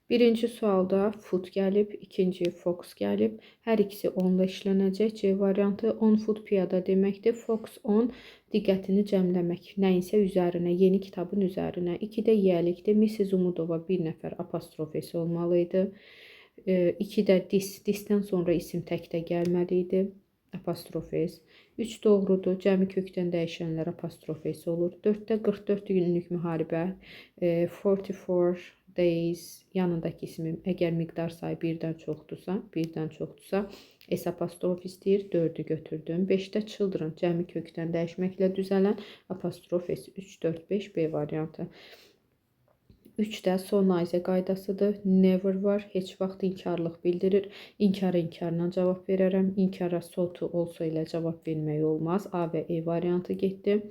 Birinci sualda foot gəlib, ikinci fox gəlib. Hər ikisi 10 ilə işlənəcək. C variantı 10 foot piyada deməkdir. Fox 10 diqqətini cəmləmək. Nəyinsə üzərinə, yeni kitabın üzərinə. 2-də yiyəlikdir. Mrs. Umudova bir nəfər apostrof S olmalı idi. 2-də disdən sonra isim təkdə gəlməli idi. Apostrof S. 3 doğrudur. Cəmi kökdən dəyişənlər apostrof S olur. 4-də 44 günlük müharibə. 44 days yanındakı ismim əgər miqdar sayı birdən çoxdursa, S apostrof istəyir, 4-ü götürdüm. 5-də children cəmi kökdən dəyişməklə düzələn apostrof S 3, 4, 5 B variantı. 3-də sonayizə qaydasıdır. Never var. Heç vaxt inkarlıq bildirir. İnkara inkarla cavab verərəm. İnkara sotu olsa ilə cavab vermək olmaz. A və E variantı getdi.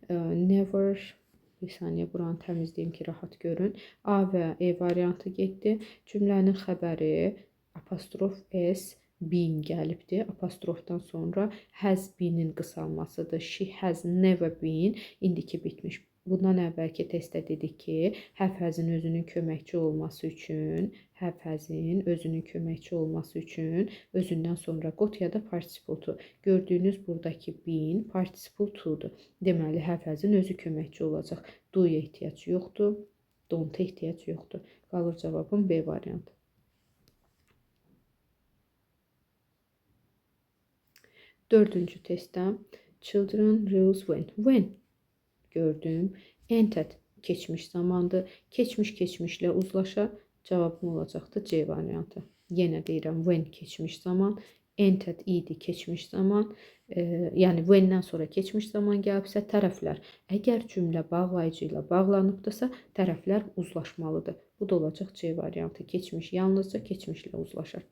Never. Bir saniyə buranı təmizləyim ki, rahat görün. A və E variantı getdi. Cümlənin xəbəri apostrof S been gəlibdir. Apostrofdan sonra has been-in qısalmasıdır. She has never been. İndiki bitmiş. Bundan əvvəlki testdə dedik ki, have has-in özünün köməkçi olması üçün, özündən sonra got ya da participle to. Gördüyünüz buradakı been participle to-dur. Deməli, have has-in özü köməkçi olacaq. Do-ya ehtiyac yoxdur, don't-a ehtiyac yoxdur. Qalır cavabım B variantı. Dördüncü testdə children rules when gördüm. Entered keçmiş zamandır. Keçmişlə uzlaşa cavabım olacaqdır C variantı. Yenə deyirəm when keçmiş zaman. Entered idi keçmiş zaman. Yəni when-dən sonra keçmiş zaman gəlibsə tərəflər. Əgər cümlə bağlayıcı ilə bağlanıbdırsa tərəflər uzlaşmalıdır. Bu da olacaq C variantı. Keçmiş yalnızca keçmişlə uzlaşır.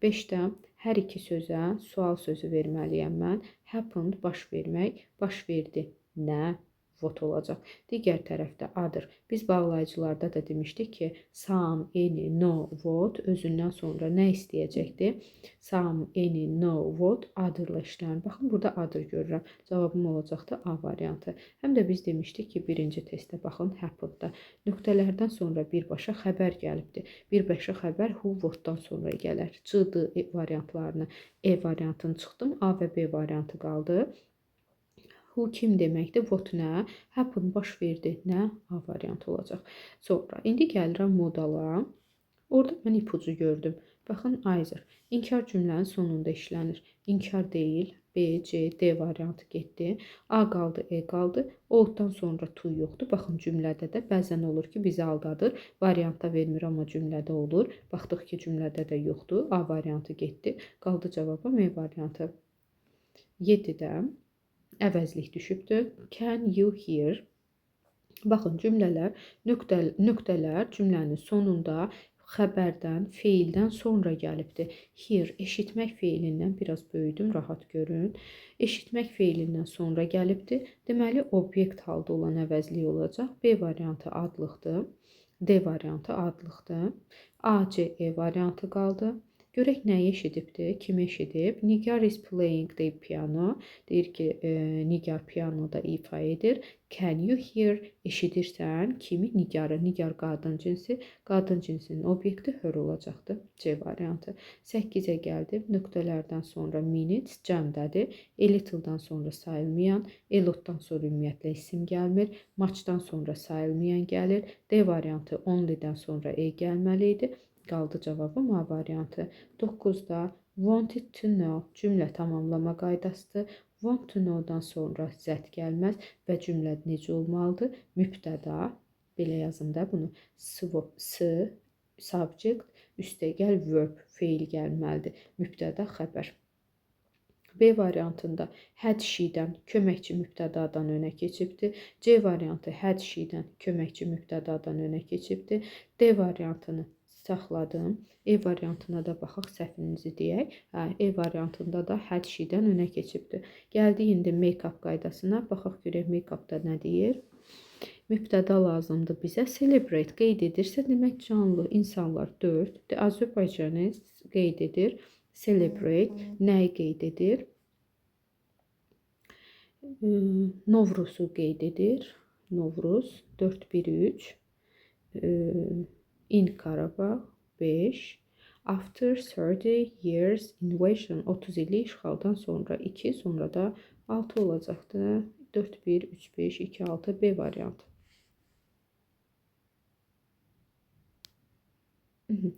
5-də hər iki sözə sual sözü verməliyəm mən. Happened baş vermək, baş verdi. Nə? What olacaq. Digər tərəfdə other. Biz bağlayıcılarda da demişdik ki, some, any, no, what özündən sonra nə istəyəcəkdir? Some, any, no, what other-la işlənir. Baxın, burada other görürəm. Cavabım olacaqdır A variantı. Həm də biz demişdik ki, birinci testdə baxın, happened-da. Nöqtələrdən sonra birbaşa xəbər gəlibdir. Birbaşa xəbər who, what-dan sonra gələr. C-D variantlarını, E variantını çıxdım. A və B variantı qaldı. Who kim deməkdir? What nə? Happen baş verdi. Nə? A variantı olacaq. Sonra indi gəlirəm modala. Orada mən ipucu gördüm. Baxın, either. İnkar cümlənin sonunda işlənir. İnkar deyil. B, C, D variantı getdi. A qaldı, E qaldı. O-dan sonra to yoxdur. Baxın, cümlədə də bəzən olur ki, bizi aldadır. Variantda vermir, amma cümlədə olur. Baxdıq ki, cümlədə də yoxdur. A variantı getdi. Qaldı cavabım E variantı. 7-də əvəzlik düşübdür. Can you hear? Baxın, cümlələr, nöqtələr cümlənin sonunda xəbərdən, feildən sonra gəlibdir. Hear, eşitmək feilindən biraz böyüdüm, rahat görün. Eşitmək feilindən sonra gəlibdir. Deməli, obyekt halda olan əvəzlik olacaq. B variantı adlıqdır. D variantı adlıqdır. A, C, E variantı qaldı. Görək nəyi eşidibdir, kimi eşidib. Nigar is playing the piano. Deyir ki, Nigar pianoda ifa edir. Can you hear? Eşidirsən. Kimi? Nigarı. Nigar qadın cinsi. Qadın cinsinin obyekti hör olacaqdır. C variantı. 8-ə gəldim. Nöqtələrdən sonra minutes cəmdədir. A little-dan sonra sayılmayan. A lot-dan sonra ümumiyyətlə isim gəlmir. Much-dan sonra sayılmayan gəlir. D variantı only-dən sonra E gəlməli idi. Qaldı cavabım A variantı. 9-da wanted to know cümlə tamamlama qaydasıdır. Want to know-dan sonra zət gəlməz və cümlə necə olmalıdır? Mübtəda, belə yazım da bunu, subject, üstəgəl verb, feil gəlməlidir. Mübtəda, xəbər. B variantında had she-dən köməkçi mübtədadan önə keçibdir. C variantı had she-dən köməkçi mübtədadan önə keçibdir. D variantını saxladım. E variantına da baxaq, səhvinizi deyək. E variantında da had she-dən önə keçibdir. Gəldik indi make-up qaydasına. Baxaq görək make-upda nə deyir. Mübtəda lazımdır bizə. Celebrate qeyd edirsə, demək canlı insanlar 4. Azərbaycanı qeyd edir. Celebrate nəyi qeyd edir? Novruzu qeyd edir. Novruz 4-1-3. In Qarabağ 5. After 30 years invasion 30 illik işğaldan sonra 2, sonra da 6 olacaqdı. 4, 1, 3, 5, 2, 6 B variantı.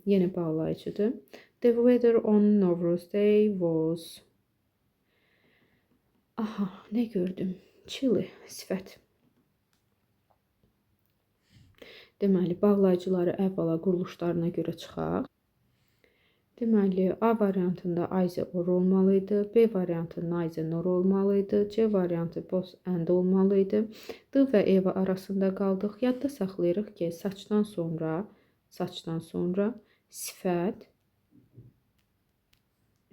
Yeni bağlayıcıdır. The weather on Novruz Day was... Aha, ne gördüm? Chilly, sifət. Deməli, bağlayıcıları əvvəla quruluşlarına görə çıxaq. Deməli, A variantında Ayze or olmalıydı. B variantında Ayze nor olmalıydı. C variantı both and olmalıydı. D və E arasında qaldıq. Yadda saxlayırıq ki, saçdan sonra sifət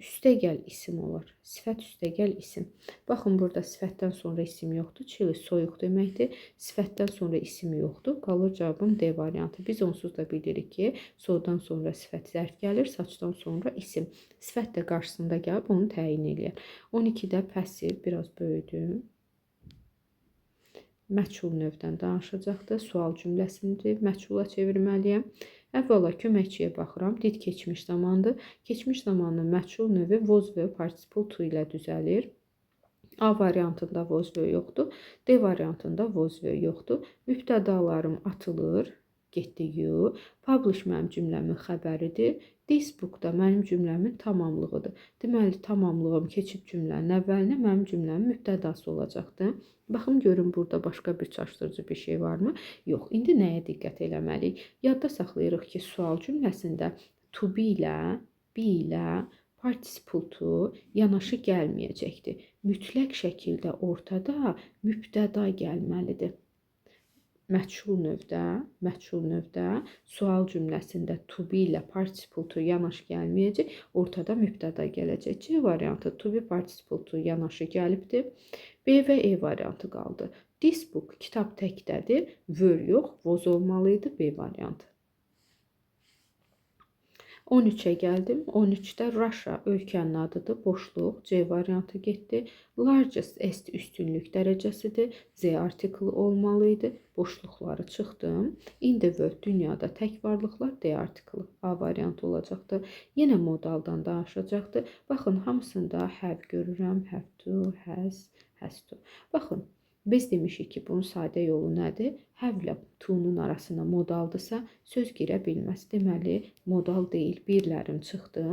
üstəgəl isim olar. Sifət üstəgəl isim. Baxın, burada sifətdən sonra isim yoxdur. Chilly soyuq deməkdir. Sifətdən sonra isim yoxdur. Qalır cavabım D variantı. Biz onsuz da bilirik ki, soydan sonra sifət zərf gəlir, saçdan sonra isim. Sifət də qarşısında gəlib onu təyin edir. 12-də pasiv biraz böyüdüm. Məchul növdən danışacaqdır. Sual cümləsindir. Məchula çevirməliyəm. Əvvəla köməkçiyə baxıram. Did keçmiş zamandır. Keçmiş zamanın məchul növü was və participle to ilə düzəlir. A variantında was və yoxdur. D variantında was və yoxdur. Mübtədalarım atılır. Getdi you. Publish mənim cümləmin xəbəridir. This book da mənim cümləmin tamamlığıdır. Deməli, tamamlığım keçib cümlənin əvvəlinə mənim cümləmin mübtədası olacaqdır. Baxın, görün burada başqa bir çaşdırıcı bir şey varmı? Yox. İndi nəyə diqqət eləməliyik? Yadda saxlayırıq ki, sual cümləsində to be ilə participle to yanaşı gəlməyəcəkdir. Mütləq şəkildə ortada mübtəda gəlməlidir. Məchul növdə sual cümləsində to be ilə participle to yanaşı gəlməyəcək, ortada mübtəda gələcək. C variantı to be participle to yanaşı gəlibdir. B və E variantı qaldı. This book kitab təkdədir, were yox, was olmalıydı B variantı. 13'e gəldim. 13'də Russia ölkənin adıdır. Boşluq. C variantı getdi. Largest est üstünlük dərəcəsidir. Z artiklı olmalıydı. Boşluqları çıxdım. In the world dünyada tək varlıqlar D artiklı. A variantı olacaqdı. Yenə modaldan danışacaqdı. Baxın, hamısında have görürəm. Have to, has to. Baxın. Biz demişik ki, bunun sadə yolu nədir? Have ilə to'nun arasına modaldırsa, söz girə bilməz. Deməli, modal deyil, birlərim çıxdı.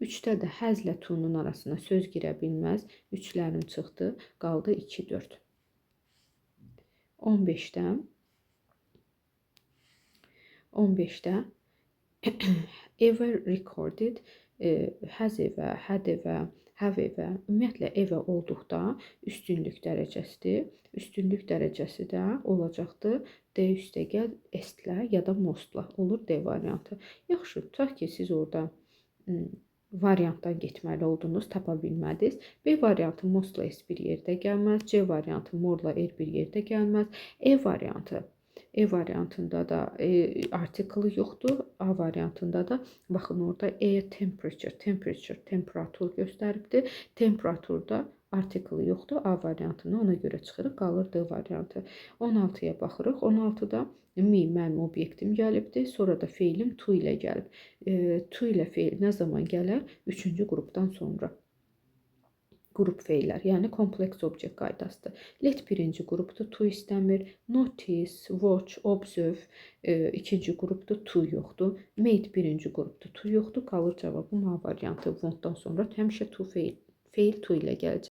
3'də də həzlə to'nun arasına söz girə bilməz. 3'lərim çıxdı, qaldı 2, 4. 15'də ever recorded, has evə, had evə, have evə, ümumiyyətlə evə olduqda üstünlük dərəcəsidir. Üstünlük dərəcəsi də olacaqdır D üstəgəl estlə ya da mostla olur D variantı. Yaxşı, tutaq ki, siz orada variantdan getməli oldunuz, tapa bilmədiniz. B variantı mostla est bir yerdə gəlməz. C variantı morla er bir yerdə gəlməz. E variantında da artiklı yoxdur. A variantında da baxın, orada temperature, temperatur göstəribdir. Temperaturda artiklı yoxdur. A variantını ona görə çıxırıq, qalır D variantı. 16'ya baxırıq. 16'da me mənim obyektim gəlibdir. Sonra da feilim to ilə gəlib. To ilə feil nə zaman gələr? 3-cü qrupdan sonra. Qrup feillər, yəni kompleks obyekt qaydasıdır. Let birinci qrupdur, to istəmir. Notice, watch, observe ikinci qrupdur, to yoxdur. Made birinci qrupdur, to yoxdur. Qalır cavabım A variantı. Wantdan sonra həmişə to feil to ilə gələcək.